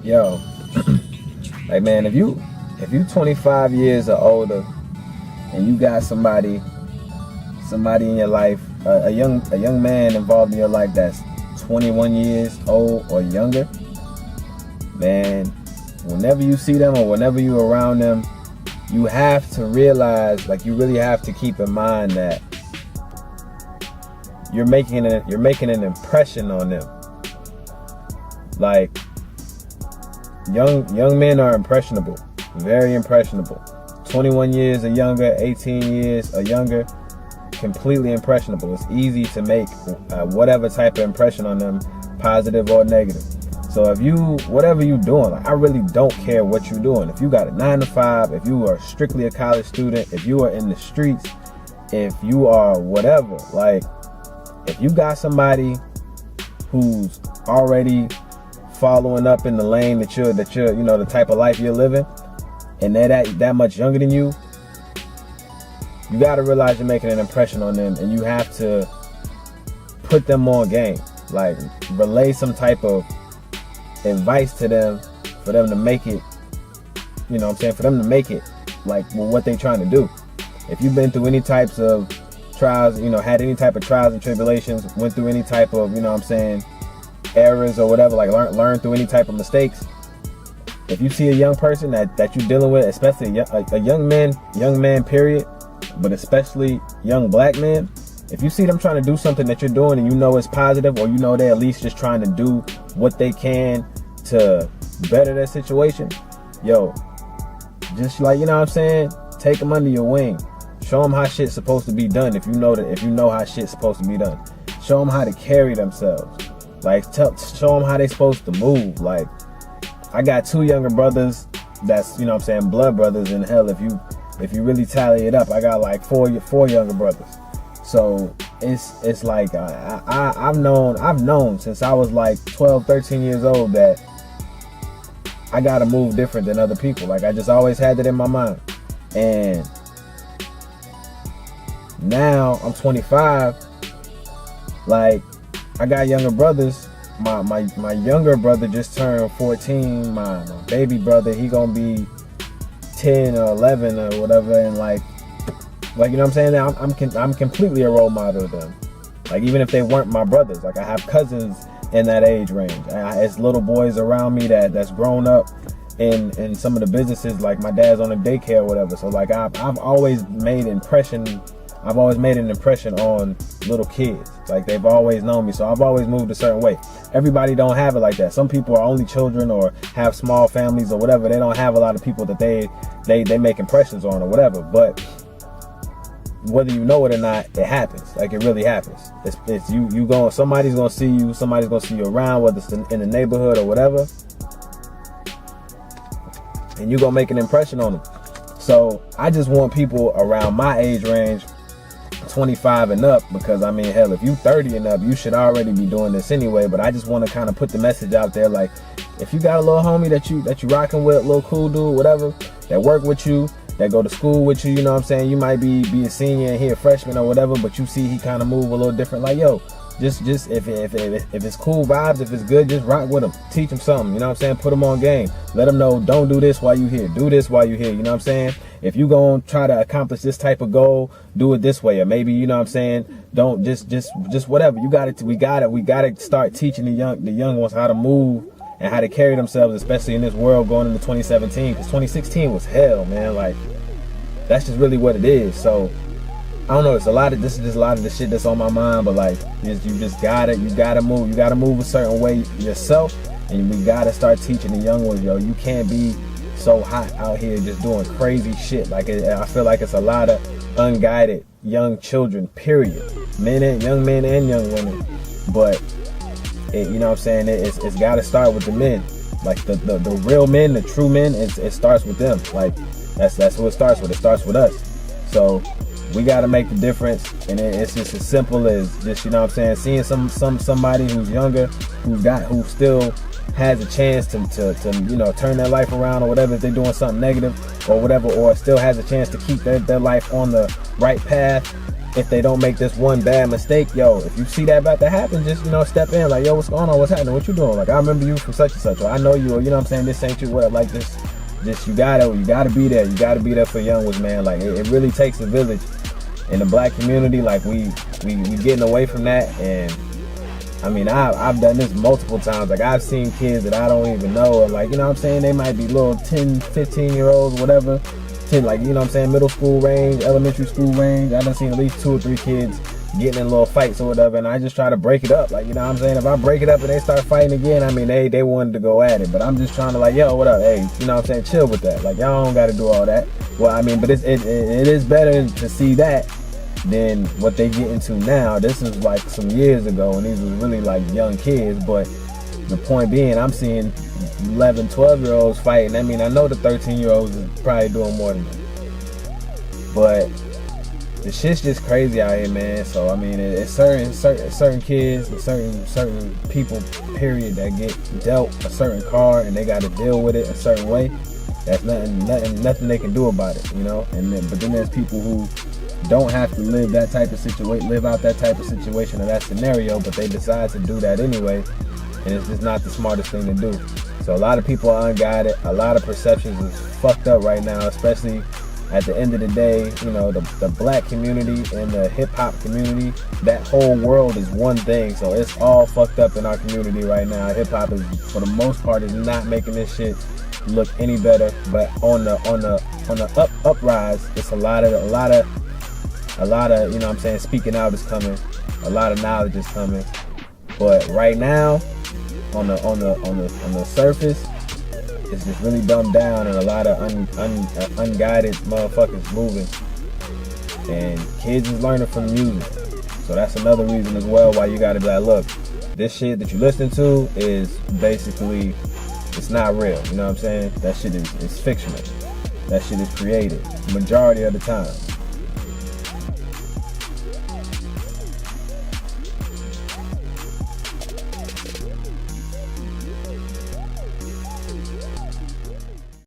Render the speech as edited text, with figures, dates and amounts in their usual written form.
Yo, like man, if you 25 years or older and you got somebody in your life, a young man involved in your life that's 21 years old or younger, man, whenever you see them or whenever you're around them, you have to realize, like, you really have to keep in mind that you're making an impression on them. Like, young men are impressionable, very impressionable. 21 years or younger, 18 years or younger, completely impressionable. It's easy to make whatever type of impression on them, positive or negative. So whatever you're doing, like, I really don't care what you're doing. If you got a 9 to 5, if you are strictly a college student, if you are in the streets, if you are whatever, like, if you got somebody who's already following up in the lane that you're, the type of life you're living, and they're that much younger than you, you got to realize you're making an impression on them, and you have to put them on game. Like, relay some type of advice to them for them to make it, for them to make it, like, well, what they trying to do. If you've been through any types of trials, had any type of trials and tribulations, went through any type of, errors or whatever, like learn through any type of mistakes. If you see a young person that you're dealing with, especially a young man period, but especially young black men, if you see them trying to do something that you're doing and it's positive, or they're at least just trying to do what they can to better their situation, yo, just like, take them under your wing. Show them how shit's supposed to be done. If you know how shit's supposed to be done, show them how to carry themselves. Like, show them how they supposed to move. Like, I got 2 younger brothers that's, blood brothers. And hell, if you really tally it up, I got like four younger brothers. So it's like, I've known since I was like 12, 13 years old that I gotta move different than other people. Like, I just always had that in my mind. And now I'm 25. Like, I got younger brothers. My younger brother just turned 14. My baby brother, he gonna be 10 or 11 or whatever. And like you know what I'm saying? Now I'm completely a role model to them. Like, even if they weren't my brothers, like, I have cousins in that age range. It's little boys around me that's grown up in some of the businesses. Like, my dad's on a daycare or whatever. So like, I've always made an impression on little kids. Like, they've always known me, so I've always moved a certain way. Everybody don't have it like that. Some people are only children or have small families or whatever. They don't have a lot of people that they make impressions on or whatever. But whether you know it or not, it happens. Like, it really happens. It's you going. Somebody's gonna see you. Somebody's gonna see you around, whether it's in the neighborhood or whatever, and you gonna make an impression on them. So I just want people around my age range, 25 and up, because I mean, hell, if you 30 and up, you should already be doing this anyway. But I just want to kind of put the message out there, like, if you got a little homie that you rocking with, a little cool dude, whatever, that work with you, that go to school with you, you know what I'm saying, you might be a senior and he a freshman or whatever, but you see he kind of move a little different, like, yo, just if it's cool vibes, if it's good, just rock with him, teach him something, you know what I'm saying, put him on game, let him know, don't do this while you here, do this while you here, you know what I'm saying. If you gonna try to accomplish this type of goal, do it this way, or maybe, you know what I'm saying, don't just whatever. We gotta start teaching the young ones how to move and how to carry themselves, especially in this world going into 2017, because 2016 was hell, man. Like, that's just really what it is. So I don't know, this is just a lot of the shit that's on my mind, but like, you gotta move a certain way yourself, and we gotta start teaching the young ones, yo, you can't be so hot out here just doing crazy shit. Like, I feel like it's a lot of unguided young children, period. Young men and young women. But you know what I'm saying, it's gotta start with the men. Like, the real men, the true men, it starts with them. Like, that's who it starts with. It starts with us. So we gotta make the difference, and it's just as simple as just, you know what I'm saying, seeing somebody who's younger, who still has a chance to turn their life around or whatever, if they're doing something negative or whatever, or still has a chance to keep their life on the right path, if they don't make this one bad mistake, yo, if you see that about to happen, just, you know, step in, like, yo, what's going on, what's happening, what you doing? Like, I remember you from such and such, or I know you, or, you know what I'm saying, this ain't you, what, like, this, just, you gotta be there, for young ones, man. Like, it really takes a village. In the black community, like, we getting away from that. And I mean, I've done this multiple times. Like, I've seen kids that I don't even know, or, like, you know what I'm saying, they might be little 10, 15-year-olds, whatever, 10, like, you know what I'm saying, middle school range, elementary school range. I done seen at least 2 or 3 kids getting in little fights or whatever, and I just try to break it up. Like, you know what I'm saying, if I break it up and they start fighting again, I mean, they wanted to go at it, but I'm just trying to, like, yo, what up, hey, you know what I'm saying, chill with that. Like, y'all don't got to do all that. Well, I mean, but it is better to see that than what they get into now. This is like some years ago, and these was really like young kids. But the point being, I'm seeing 11, 12-year-olds fighting. I mean, I know the 13-year-olds is probably doing more than that, but the shit's just crazy out here, man. So I mean, it's certain kids and certain people, period, that get dealt a certain card and they got to deal with it a certain way. That's nothing they can do about it, you know. But then there's people who don't have to live out that type of situation or that scenario, but they decide to do that anyway, and it's just not the smartest thing to do. So a lot of people are unguided. A lot of perceptions is fucked up right now, especially at the end of the day. You know, the black community and the hip-hop community, that whole world is one thing. So it's all fucked up in our community right now. Hip-hop is, for the most part, is not making this shit look any better. But on the uprise, it's a lot of, you know what I'm saying, speaking out is coming. A lot of knowledge is coming. But right now, on the surface, it's just really dumbed down, and a lot of unguided motherfuckers moving. And kids is learning from music. So that's another reason as well why you gotta be like, look, this shit that you listen to is basically, it's not real. You know what I'm saying? That shit is fictional. That shit is created majority of the time.